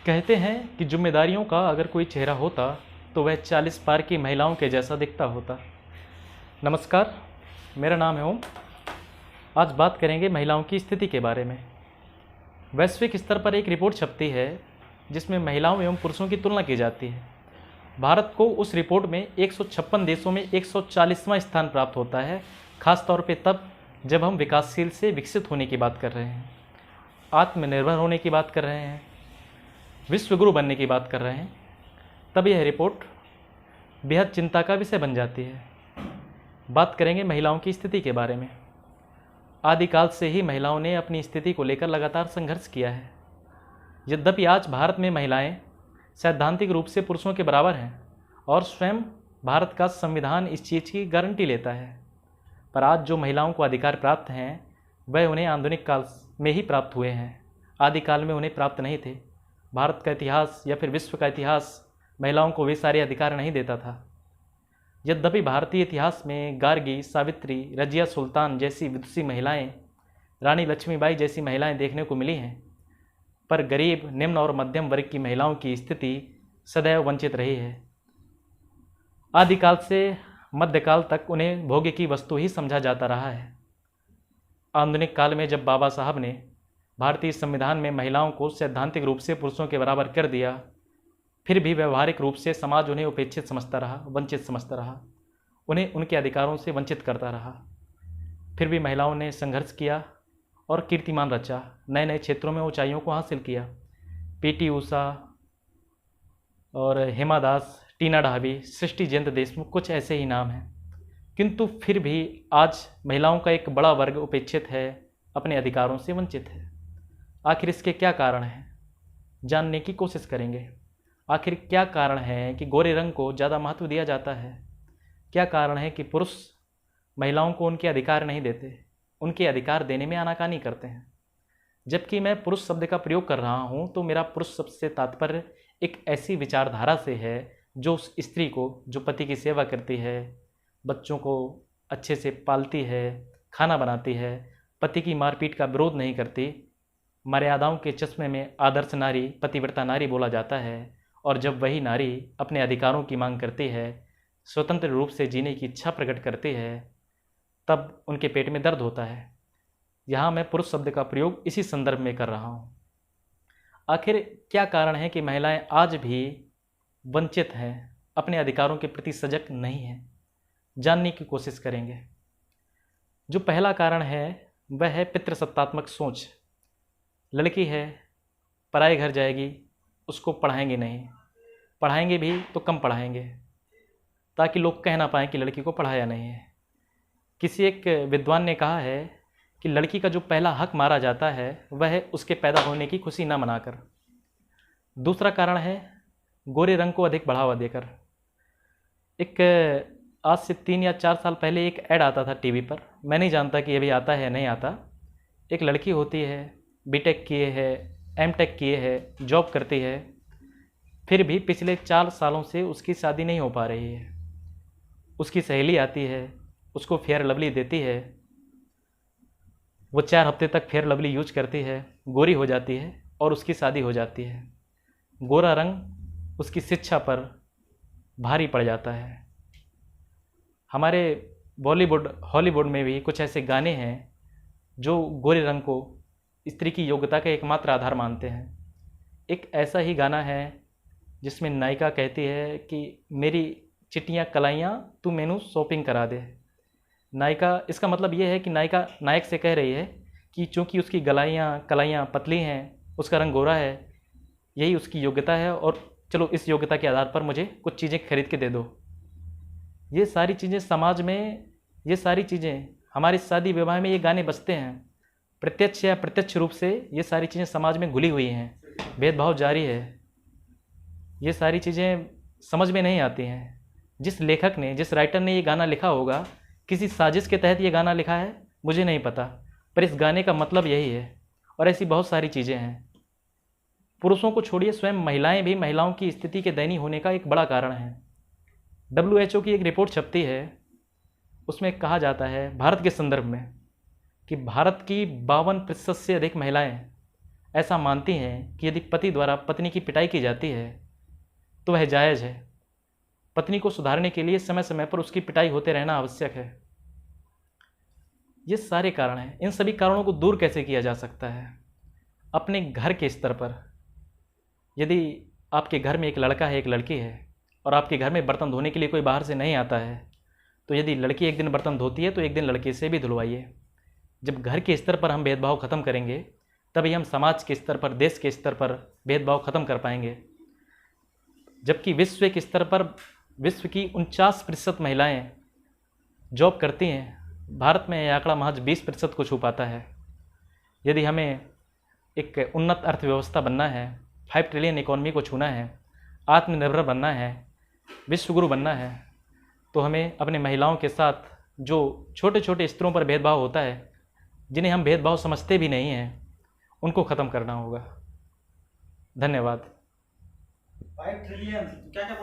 कहते हैं कि जिम्मेदारियों का अगर कोई चेहरा होता तो वह 40 पार की महिलाओं के जैसा दिखता होता। नमस्कार, मेरा नाम है ओम। आज बात करेंगे महिलाओं की स्थिति के बारे में। वैश्विक स्तर पर एक रिपोर्ट छपती है जिसमें महिलाओं एवं पुरुषों की तुलना की जाती है। भारत को उस रिपोर्ट में 156 देशों में 140वां स्थान प्राप्त होता है, खास तौर पे तब जब हम विकासशील से विकसित होने की बात कर रहे हैं, आत्मनिर्भर होने की बात कर रहे हैं, विश्व गुरु बनने की बात कर रहे हैं। तब यह रिपोर्ट बेहद चिंता का विषय बन जाती है। बात करेंगे महिलाओं की स्थिति के बारे में। आदिकाल से ही महिलाओं ने अपनी स्थिति को लेकर लगातार संघर्ष किया है। यद्यपि आज भारत में महिलाएं सैद्धांतिक रूप से पुरुषों के बराबर हैं और स्वयं भारत का संविधान इस चीज़ की गारंटी लेता है, पर आज जो महिलाओं को अधिकार प्राप्त हैं वह उन्हें आधुनिक काल में ही प्राप्त हुए हैं। आदिकाल में उन्हें प्राप्त नहीं थे। भारत का इतिहास या फिर विश्व का इतिहास महिलाओं को वे सारे अधिकार नहीं देता था। यद्यपि भारतीय इतिहास में गार्गी, सावित्री, रजिया सुल्तान जैसी विदुषी महिलाएं, रानी लक्ष्मीबाई जैसी महिलाएं देखने को मिली हैं, पर गरीब, निम्न और मध्यम वर्ग की महिलाओं की स्थिति सदैव वंचित रही है। आदिकाल से मध्यकाल तक उन्हें भोग्य की वस्तु ही समझा जाता रहा है। आधुनिक काल में जब बाबा साहब ने भारतीय संविधान में महिलाओं को सैद्धांतिक रूप से पुरुषों के बराबर कर दिया, फिर भी व्यवहारिक रूप से समाज उन्हें उपेक्षित समझता रहा, वंचित समझता रहा, उन्हें उनके अधिकारों से वंचित करता रहा। फिर भी महिलाओं ने संघर्ष किया और कीर्तिमान रचा, नए नए क्षेत्रों में ऊंचाइयों को हासिल किया। पीटी ऊषा और हेमा दास, टीना ढाबी, सृष्टि जयंत देशमुख, कुछ ऐसे ही नाम हैं। किंतु फिर भी आज महिलाओं का एक बड़ा वर्ग उपेक्षित है, अपने अधिकारों से वंचित है। आखिर इसके क्या कारण हैं, जानने की कोशिश करेंगे। आखिर क्या कारण है कि गोरे रंग को ज़्यादा महत्व दिया जाता है? क्या कारण है कि पुरुष महिलाओं को उनके अधिकार नहीं देते, उनके अधिकार देने में आनाकानी करते हैं? जबकि मैं पुरुष शब्द का प्रयोग कर रहा हूँ तो मेरा पुरुष शब्द से तात्पर्य एक ऐसी विचारधारा से है जो उस स्त्री को, जो पति की सेवा करती है, बच्चों को अच्छे से पालती है, खाना बनाती है, पति की मारपीट का विरोध नहीं करती, मर्यादाओं के चश्मे में आदर्श नारी, पतिव्रता नारी बोला जाता है। और जब वही नारी अपने अधिकारों की मांग करती है, स्वतंत्र रूप से जीने की इच्छा प्रकट करती है, तब उनके पेट में दर्द होता है। यहाँ मैं पुरुष शब्द का प्रयोग इसी संदर्भ में कर रहा हूँ। आखिर क्या कारण है कि महिलाएं आज भी वंचित हैं, अपने अधिकारों के प्रति सजग नहीं हैं? जानने की कोशिश करेंगे। जो पहला कारण है वह है पितृसत्तात्मक सोच। लड़की है, पराए घर जाएगी, उसको पढ़ाएंगे नहीं, पढ़ाएंगे भी तो कम पढ़ाएंगे ताकि लोग कह ना पाएँ कि लड़की को पढ़ाया नहीं है। किसी एक विद्वान ने कहा है कि लड़की का जो पहला हक मारा जाता है वह है उसके पैदा होने की खुशी ना मनाकर। दूसरा कारण है गोरे रंग को अधिक बढ़ावा देकर। एक आज से 3 या 4 साल पहले एक ऐड आता था टीवी पर, मैं नहीं जानता कि ये भी आता है नहीं आता। एक लड़की होती है, बीटेक किए है, एमटेक किए है, जॉब करती है, फिर भी पिछले 4 सालों से उसकी शादी नहीं हो पा रही है। उसकी सहेली आती है, उसको फेयर लवली देती है, वो 4 हफ्ते तक फेयर लवली यूज करती है, गोरी हो जाती है और उसकी शादी हो जाती है। गोरा रंग उसकी शिक्षा पर भारी पड़ जाता है। हमारे बॉलीवुड, हॉलीवुड में भी कुछ ऐसे गाने हैं जो गोरे रंग को स्त्री की योग्यता का एकमात्र आधार मानते हैं। एक ऐसा ही गाना है जिसमें नायिका कहती है कि मेरी चिट्टियाँ कलाइयाँ तू मैनू शॉपिंग करा दे। नायिका, इसका मतलब ये है कि नायिका नायक से कह रही है कि चूँकि उसकी कलाइयाँ पतली हैं, उसका रंग गोरा है, यही उसकी योग्यता है और चलो इस योग्यता के आधार पर मुझे कुछ चीज़ें खरीद के दे दो। ये सारी चीज़ें समाज में, ये सारी चीज़ें हमारे शादी विवाह में ये गाने बजते हैं। प्रत्यक्ष या प्रत्यक्ष रूप से ये सारी चीज़ें समाज में घुली हुई हैं, भेदभाव जारी है। ये सारी चीज़ें समझ में नहीं आती हैं। जिस लेखक ने, जिस राइटर ने ये गाना लिखा होगा, किसी साजिश के तहत ये गाना लिखा है मुझे नहीं पता, पर इस गाने का मतलब यही है। और ऐसी बहुत सारी चीज़ें हैं। पुरुषों को छोड़िए, स्वयं महिलाएं भी महिलाओं की स्थिति के दयनीय होने का एक बड़ा कारण है। WHO की एक रिपोर्ट छपती है, उसमें कहा जाता है भारत के संदर्भ में कि भारत की 52% से अधिक महिलाएं ऐसा मानती हैं कि यदि पति द्वारा पत्नी की पिटाई की जाती है तो वह जायज़ है। पत्नी को सुधारने के लिए समय समय पर उसकी पिटाई होते रहना आवश्यक है। ये सारे कारण हैं। इन सभी कारणों को दूर कैसे किया जा सकता है? अपने घर के स्तर पर, यदि आपके घर में एक लड़का है, एक लड़की है, और आपके घर में बर्तन धोने के लिए कोई बाहर से नहीं आता है, तो यदि लड़की एक दिन बर्तन धोती है तो एक दिन लड़के से भी धुलवाइए। जब घर के स्तर पर हम भेदभाव ख़त्म करेंगे तभी हम समाज के स्तर पर, देश के स्तर पर भेदभाव ख़त्म कर पाएंगे। जबकि विश्व के स्तर पर विश्व की 49% महिलाएं जॉब करती हैं, भारत में यह आंकड़ा महज 20% को छू पाता है। यदि हमें एक उन्नत अर्थव्यवस्था बनना है, 5 ट्रिलियन इकॉनमी को छूना है, आत्मनिर्भर बनना है, विश्वगुरु बनना है, तो हमें अपने महिलाओं के साथ जो छोटे छोटे स्तरों पर भेदभाव होता है, जिन्हें हम भेदभाव समझते भी नहीं हैं, उनको ख़त्म करना होगा। धन्यवाद। 5 ट्रिलियन क्या क्या